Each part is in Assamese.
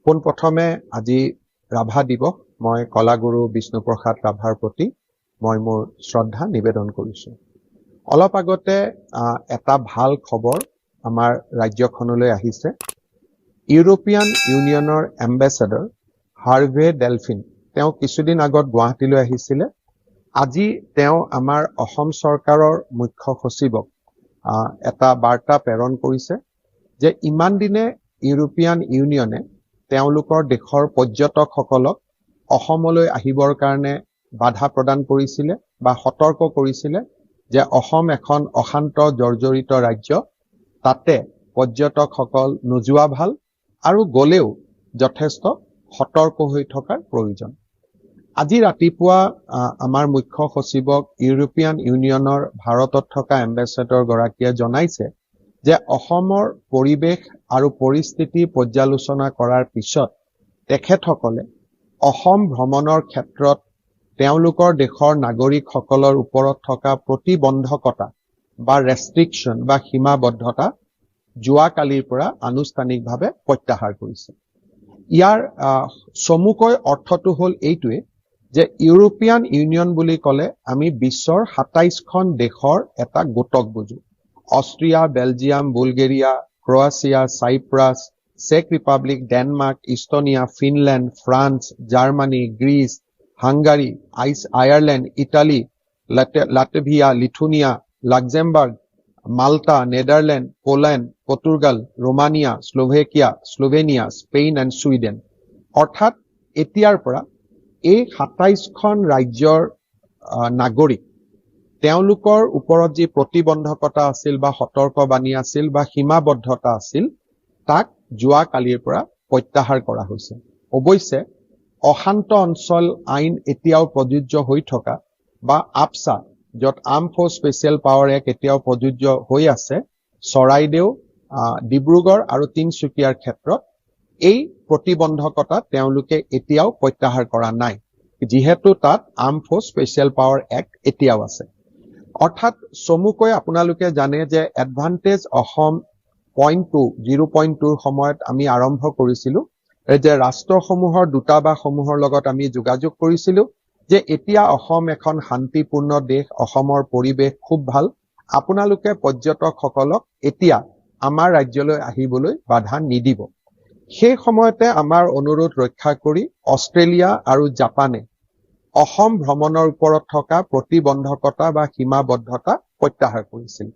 পোনপ্ৰথমে আজি ৰাভা দিৱস মই কলাগুৰু বিষ্ণুপ্ৰসাদ ৰাভাৰ প্ৰতি মই মোৰ শ্ৰদ্ধা নিবেদন কৰিছো। অলপ আগতে এটা ভাল খবৰ আমাৰ ৰাজ্যখনলৈ আহিছে। ইউৰোপিয়ান ইউনিয়নৰ এম্বেছাডৰ হাৰ্ভে ডেলফিন তেওঁ কিছুদিন আগত গুৱাহাটীলৈ আহিছিলে। আজি তেওঁ আমাৰ অসম চৰকাৰৰ মুখ্য সচিবক এটা বাৰ্তা প্ৰেৰণ কৰিছে যে ইমান দিনে ইউৰোপিয়ান ইউনিয়নে তেওঁলোকৰ দেশৰ পৰ্যটকসকলক অসমলৈ আহিবৰ কাৰণে বাধা প্ৰদান কৰিছিলে বা সতৰ্ক কৰিছিলে যে অসম এখন অশান্ত জৰ্জৰিত ৰাজ্য, তাতে পৰ্যটকসকল নোযোৱা ভাল আৰু গলেও যথেষ্ট সতৰ্ক হৈ থকাৰ প্ৰয়োজন। আজি ৰাতিপুৱা আমাৰ মুখ্য সচিবক ইউৰোপিয়ান ইউনিয়নৰ ভাৰতত থকা এম্বেছাডৰ গৰাকীয়ে জনাইছে যে অসমৰ পৰিৱেশ আৰু পৰিস্থিতি পৰ্যালোচনা কৰাৰ পিছত তেখেতসকলে অসম ভ্ৰমণৰ ক্ষেত্ৰত তেওঁলোকৰ দেশৰ নাগৰিকসকলৰ ওপৰত থকা প্ৰতিবন্ধকতা বা ৰেষ্ট্ৰিকশ্যন বা সীমাবদ্ধতা যোৱাকালিৰ পৰা আনুষ্ঠানিকভাৱে প্ৰত্যাহাৰ কৰিছে। ইয়াৰ চমুকৈ অৰ্থটো হ'ল এইটোৱে যে ইউৰোপিয়ান ইউনিয়ন বুলি ক'লে আমি বিশ্বৰ ২৭খন দেশৰ এটা গোটক বুজো। Austria, Belgium, Bulgaria, Croatia, Cyprus, চেক Republic, Denmark, Estonia, Finland, France, জাৰ্মানী, Greece, Hungary, Ireland, Italy, Latvia, Lithuania, Luxembourg, Malta, Netherland, Poland, Portugal, Romania, Slovakia, Slovenia, Spain and Sweden. অৰ্থাৎ এতিয়াৰ পৰা এই ২৭খন ৰাজ্যৰ নাগৰিক তেওঁলোকৰ ওপৰত যি প্ৰতিবন্ধকতা আছিল বা সতৰ্কবাণী আছিল বা সীমাবদ্ধতা আছিল তাক যোৱাকালিৰ পৰা প্ৰত্যাহাৰ কৰা হৈছে। অৱশ্যে অশান্ত অঞ্চল আইন এতিয়াও প্ৰযোজ্য হৈ থকা বা আপচা, য'ত arm force special power act এতিয়াও প্ৰযোজ্য হৈ আছে, চৰাইদেউ, ডিব্ৰুগড় আৰু তিনিচুকীয়াৰ ক্ষেত্ৰত এই প্ৰতিবন্ধকতা তেওঁলোকে এতিয়াও প্ৰত্যাহাৰ কৰা নাই, যিহেতু তাত arm force special power act এতিয়াও আছে। অৰ্থাৎ চমুকৈ আপোনালোকে জানে যে এডভান্টেজ অসম 0.2ৰ সময়ত আমি আৰম্ভ কৰিছিলো যে ৰাষ্ট্ৰসমূহৰ দূতাবাসসমূহৰ লগত আমি যোগাযোগ কৰিছিলো যে এতিয়া অসম এখন শান্তিপূৰ্ণ দেশ, অসমৰ পৰিৱেশ খুব ভাল, আপোনালোকে পৰ্যটকসকলক এতিয়া আমাৰ ৰাজ্যলৈ আহিবলৈ বাধা নিদিব। সেই সময়তে আমাৰ অনুৰোধ ৰক্ষা কৰি অষ্ট্ৰেলিয়া আৰু জাপানে অসম ভ্ৰমণৰ ওপৰত থকা প্ৰতিবন্ধকতা বা সীমাবদ্ধতা প্ৰত্যাহাৰ কৰিছিল।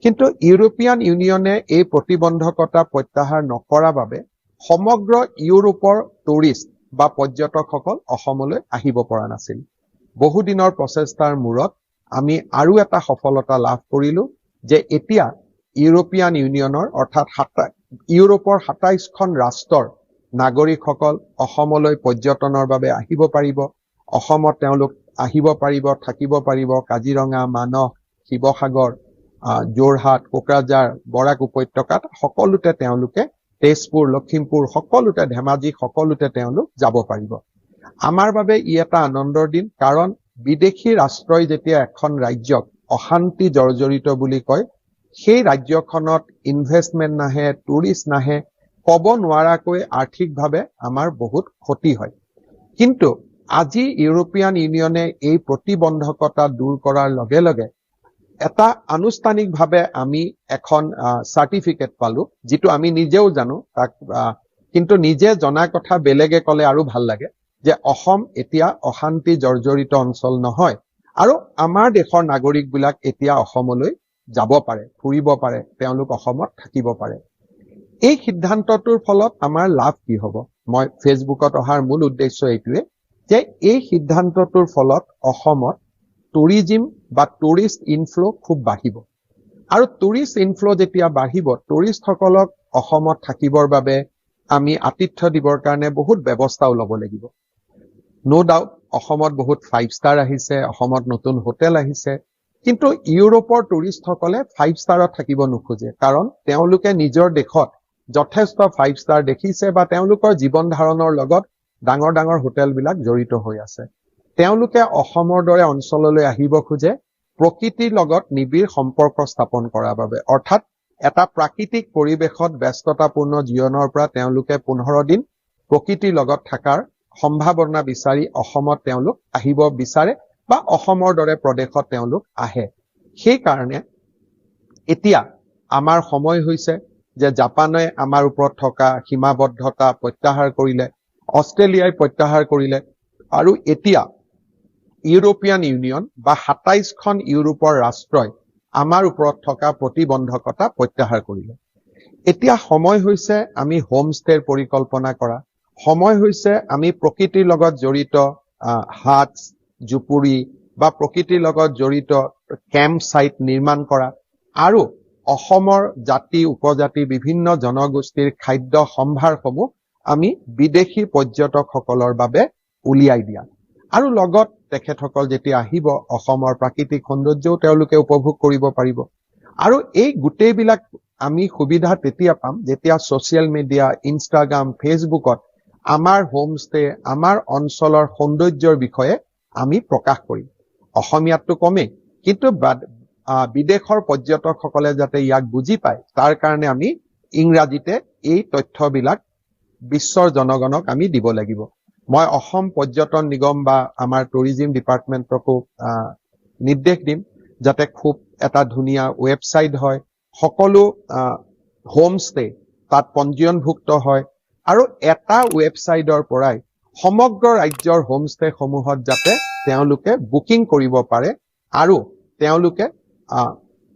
কিন্তু ইউৰোপিয়ান ইউনিয়নে এই প্ৰতিবন্ধকতা প্ৰত্যাহাৰ নকৰাৰ বাবে সমগ্ৰ ইউৰোপৰ টুৰিষ্ট বা পৰ্যটকসকল অসমলৈ আহিব পৰা নাছিল। বহুদিনৰ প্ৰচেষ্টাৰ মূৰত আমি আৰু এটা সফলতা লাভ কৰিলো যে এতিয়া ইউৰোপিয়ান ইউনিয়নৰ অৰ্থাৎ ইউৰোপৰ ২৭খন ৰাষ্ট্ৰৰ নাগৰিকসকল অসমলৈ পৰ্যটনৰ বাবে আহিব পাৰিব। অসমত তেওঁলোক আহিব পাৰিব, থাকিব পাৰিব। কাজিৰঙা, মানস, শিৱসাগৰ, যোৰহাট, কোকৰাঝাৰ, বৰাক উপত্যকাত সকলোতে তেওঁলোকে, তেজপুৰ, লখিমপুৰ, সকলোতে, ধেমাজি, সকলোতে তেওঁলোক যাব পাৰিব। আমাৰ বাবে ই এটা আনন্দৰ দিন, কাৰণ বিদেশী ৰাষ্ট্ৰই যেতিয়া এখন ৰাজ্যক অশান্তি জৰ্জৰিত বুলি কয়, সেই ৰাজ্যখনত ইনভেষ্টমেণ্ট নাহে, টুৰিষ্ট নাহে, ক'ব নোৱাৰাকৈ আৰ্থিকভাৱে আমাৰ বহুত ক্ষতি হয়। কিন্তু আজি ইউৰোপিয়ান ইউনিয়নে এই প্ৰতিবন্ধকতা দূৰ কৰাৰ লগে লগে এটা আনুষ্ঠানিকভাৱে আমি এখন চাৰ্টিফিকেট পালো, যিটো আমি নিজেও জানো, তাক কিন্তু নিজে জনা কথা বেলেগে ক'লে আৰু ভাল লাগে যে অসম এতিয়া অশান্তি জৰ্জৰিত অঞ্চল নহয় আৰু আমাৰ দেশৰ নাগৰিকবিলাক এতিয়া অসমলৈ যাব পাৰে, ফুৰিব পাৰে, তেওঁলোক অসমত থাকিব পাৰে। এই সিদ্ধান্তটোৰ ফলত আমাৰ লাভ কি হ'ব? মই ফেচবুকত অহাৰ মূল উদ্দেশ্য এইটোৱে যে এই সিদ্ধান্তটোৰ ফলত অসমত টুৰিজিম বা টুৰিষ্ট ইনফ্ল' খুব বাঢ়িব। আৰু টুৰিষ্ট ইনফ্ল' যেতিয়া বাঢ়িব, টুৰিষ্টসকলক অসমত থাকিবৰ বাবে আমি আতিথ্য দিবৰ কাৰণে বহুত ব্যৱস্থাও ল'ব লাগিব। ন' ডাউট অসমত বহুত 5 ষ্টাৰ আহিছে, অসমত নতুন হোটেল আহিছে, কিন্তু ইউৰোপৰ টুৰিষ্টসকলে 5 ষ্টাৰত থাকিব নোখোজে, কাৰণ তেওঁলোকে নিজৰ দেশত যথেষ্ট 5 ষ্টাৰ দেখিছে বা তেওঁলোকৰ জীৱন ধাৰণৰ লগত ডাঙৰ ডাঙৰ হোটেলবিলাক জড়িত হৈ আছে। তেওঁলোকে অসমৰ দৰে অঞ্চললৈ আহিব খোজে প্ৰকৃতিৰ লগত নিবিড় সম্পৰ্ক স্থাপন কৰাৰ বাবে। অৰ্থাৎ এটা প্ৰাকৃতিক পৰিৱেশত ব্যস্ততাপূৰ্ণ জীৱনৰ পৰা তেওঁলোকে 15 দিন প্ৰকৃতিৰ লগত থকাৰ সম্ভাৱনা বিচাৰি অসমত তেওঁলোক আহিব বিচাৰে বা অসমৰ দৰে প্ৰদেশত তেওঁলোক আহে। সেই কাৰণে এতিয়া আমাৰ সময় হৈছে যে জাপানে আমাৰ ওপৰত থকা সীমাবদ্ধতা প্ৰত্যাহাৰ কৰিলে, অষ্ট্ৰেলিয়াই প্ৰত্যাহাৰ কৰিলে, আৰু এতিয়া ইউৰোপিয়ান ইউনিয়ন বা ২৭খন ইউৰোপৰ ৰাষ্ট্ৰই আমাৰ ওপৰত থকা প্ৰতিবন্ধকতা প্ৰত্যাহাৰ কৰিলে। এতিয়া সময় হৈছে আমি হোমষ্টেৰ পৰিকল্পনা কৰা, সময় হৈছে আমি প্ৰকৃতিৰ লগত জড়িত হাট, জুপুৰি বা প্ৰকৃতিৰ লগত জড়িত কেম্প সাইট নিৰ্মাণ কৰা, আৰু অসমৰ জাতি উপজাতি বিভিন্ন জনগোষ্ঠীৰ খাদ্য সম্ভাৰসমূহ আমি বিদেশী পৰ্যটকসকলৰ বাবে উলিয়াই দিয়া, আৰু লগত তেখেতসকল যেতিয়া আহিব অসমৰ প্ৰাকৃতিক সৌন্দৰ্যও তেওঁলোকে উপভোগ কৰিব পাৰিব। আৰু এই গোটেইবিলাক আমি সুবিধা তেতিয়া পাম যেতিয়া ছচিয়েল মিডিয়া, ইনষ্টাগ্ৰাম, ফেচবুকত আমাৰ হোমষ্টে, আমাৰ অঞ্চলৰ সৌন্দৰ্যৰ বিষয়ে আমি প্ৰকাশ কৰিম। অসমীয়াতটো কমেই, কিন্তু বিদেশৰ পৰ্যটকসকলে যাতে ইয়াক বুজি পায় তাৰ কাৰণে আমি ইংৰাজীতে এই তথ্যবিলাক বিশ্বৰ জনগণক আমি দিব লাগিব। মই অসম পৰ্যটন নিগম বা আমাৰ টুৰিজিম ডিপাৰ্টমেণ্টকো নিৰ্দেশ দিম যাতে খুব এটা ধুনীয়া ৱেবছাইট হয়, সকলো হোমষ্টে তাত পঞ্জীয়নভুক্ত হয়, আৰু এটা ৱেবছাইটৰ পৰাই সমগ্ৰ ৰাজ্যৰ হোমষ্টে সমূহত যাতে তেওঁলোকে বুকিং কৰিব পাৰে, আৰু তেওঁলোকে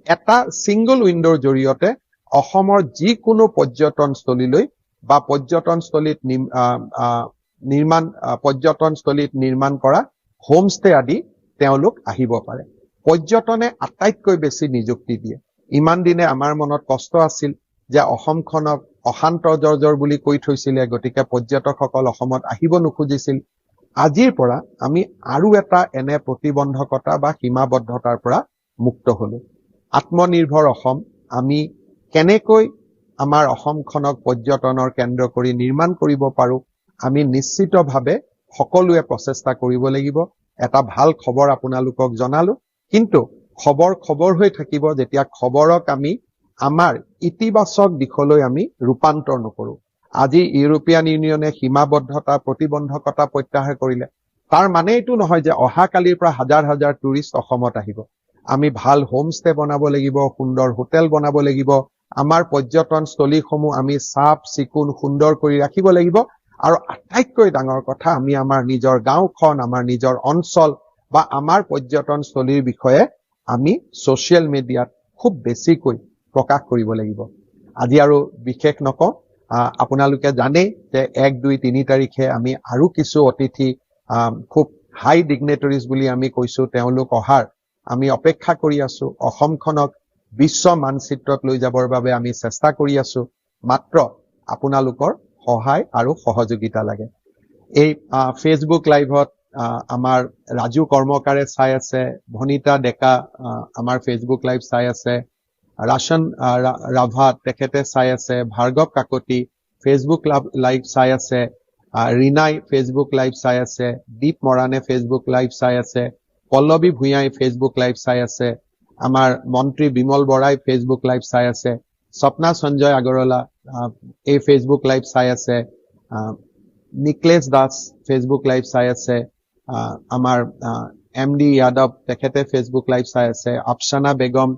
এটা ছিংগল উইণ্ডৰ জৰিয়তে অসমৰ যিকোনো পৰ্যটনস্থলীলৈ বা পৰ্যটনস্থলীত নিৰ্মাণ কৰা হোমষ্টে আদি তেওঁলোক আহিব পাৰে। পৰ্যটনে আটাইতকৈ বেছি নিযুক্তি দিয়ে। ইমান দিনে আমাৰ মনত কষ্ট আছিল যে অসমখনক অশান্ত জৰ্জৰ বুলি কৈ থৈছিলে, গতিকে পৰ্যটকসকল অসমত আহিব নোখুজিছিল। আজিৰ পৰা আমি আৰু এটা এনে প্ৰতিবন্ধকতা বা সীমাবদ্ধতাৰ পৰা মুক্ত হলো। আত্মনিৰ্ভৰ অসম আমি কেনেকৈ আমাৰ অসমখনক পৰ্যটনৰ কেন্দ্ৰ কৰি নিৰ্মাণ কৰিব পাৰো, আমি নিশ্চিতভাৱে সকলোৱে প্ৰচেষ্টা কৰিব লাগিব। এটা ভাল খবৰ আপোনালোকক জনালো, কিন্তু খবৰ হৈ থাকিব যেতিয়া খবৰক আমি আমাৰ ইতিবাচক দিশলৈ আমি ৰূপান্তৰ নকৰো। আজি ইউৰোপিয়ান ইউনিয়নে সীমাবদ্ধতা প্ৰতিবন্ধকতা প্ৰত্যাহাৰ কৰিলে, তাৰ মানে এইটো নহয় যে অহাকালিৰ পৰা হাজাৰ হাজাৰ টুৰিষ্ট অসমত আহিব। আমি ভাল হোমষ্টে বনাব লাগিব, সুন্দৰ হোটেল বনাব লাগিব, আমাৰ পৰ্যটনস্থলীসমূহ আমি চাফ চিকুণ সুন্দৰ কৰি ৰাখিব লাগিব, আৰু আটাইতকৈ ডাঙৰ কথা আমি আমাৰ নিজৰ গাঁওখন, আমাৰ নিজৰ অঞ্চল বা আমাৰ পৰ্যটনস্থলীৰ বিষয়ে আমি ছচিয়েল মিডিয়াত খুব বেছিকৈ প্ৰকাশ কৰিব লাগিব। আজি আৰু বিশেষ নকওঁ, আপোনালোকে জানেই যে 1, 2, 3 তাৰিখে আমি আৰু কিছু অতিথি খুব হাই ডিগনেটৰিজ বুলি আমি কৈছো তেওঁলোক অহাৰ আমি অপেক্ষা কৰি আছো। অসমখনক বিশ্ব মানচিত্ৰত লৈ যাবৰ বাবে আমি চেষ্টা কৰি আছো, মাত্ৰ আপোনালোকৰ সহায় আৰু সহযোগিতা লাগে। এই ফেচবুক লাইভত আমাৰ ৰাজু কৰ্মকাৰে চাই আছে, ভনিতা ডেকা আমাৰ ফেচবুক লাইভ চাই আছে, ৰাশন ৰাভা তেখেতে চাই আছে, ভাৰ্গৱ কাকতি ফেচবুক লাইভ চাই আছে, ৰিনাই ফেচবুক লাইভ চাই আছে, দীপ মৰাণে ফেচবুক লাইভ চাই আছে, পল্লৱী ভূঞাই ফেচবুক লাইভ চাই আছে, আমাৰ মন্ত্ৰী বিমল বৰাই ফেচবুক লাইভ চাই আছে, স্বপ্না সঞ্জয় আগৰৱালা এই ফেচবুক লাইভ চাই আছে, নিকলেশ দাস ফেচবুক লাইভ চাই আছে, আমাৰ MD যাদৱ তেখেতে ফেচবুক লাইভ চাই আছে, আফচানা বেগম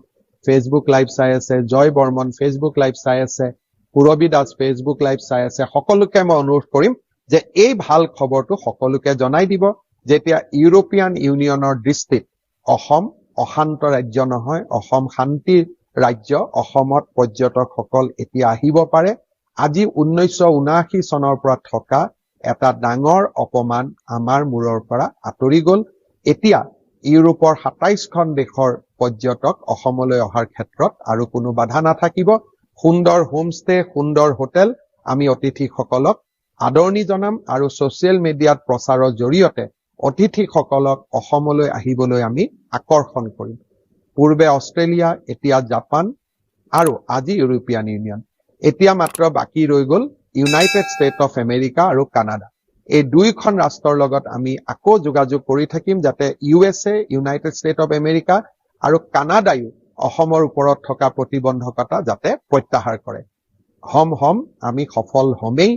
ফেচবুক লাইভ চাই আছে, জয় বৰ্মন ফেচবুক লাইভ চাই আছে, পুৰবী দাস ফেচবুক লাইভ চাই আছে। সকলোকে মই অনুৰোধ কৰিম যে এই ভাল খবৰটো সকলোকে জনাই দিব, যেতিয়া ইউৰোপিয়ান ইউনিয়নৰ দৃষ্টিত অসম অশান্ত ৰাজ্য নহয়, অসম শান্তিৰ ৰাজ্য। অসমত পৰ্যটকসকল এতিয়া আহিব পাৰে। আজি 1979 চনৰ পৰা থকা এটা ডাঙৰ অপমান আমাৰ মূৰৰ পৰা আঁতৰি গল। এতিয়া ইউৰোপৰ 27খন দেশৰ পৰ্যটক অসমলৈ অহাৰ ক্ষেত্ৰত আৰু কোনো বাধা নাথাকিব। সুন্দৰ হোমষ্টে, সুন্দৰ হোটেল আমি অতিথিসকলক আদৰণি জনাম, আৰু ছচিয়েল মিডিয়াত প্ৰচাৰৰ জৰিয়তে অতিথিসকলক অসমলৈ আহিবলৈ আমি আকৰ্ষণ কৰিম। পূৰ্বে অষ্ট্ৰেলিয়া, এতিয়া জাপান, আৰু আজি ইউৰোপিয়ান ইউনিয়ন। এতিয়া মাত্ৰ বাকী ৰৈ গল ইউনাইটেড ষ্টেট অফ আমেৰিকা আৰু কানাডা। এই দুইখন ৰাষ্ট্ৰৰ লগত আমি আকৌ যোগাযোগ কৰি থাকিম যাতে USA, United state of America আৰু কানাডায়ো অসমৰ ওপৰত থকা প্ৰতিবন্ধকতা যাতে প্ৰত্যাহাৰ কৰে। হম আমি সফল হমেই।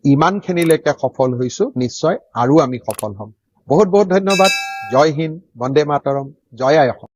ইমানখিনিলৈকে সফল হৈছো, নিশ্চয় আৰু আমি সফল হ'ম। বহুত বহুত ধন্যবাদ। জয় হিন্দ, বন্দে মাতৰম, জয় আই অসম।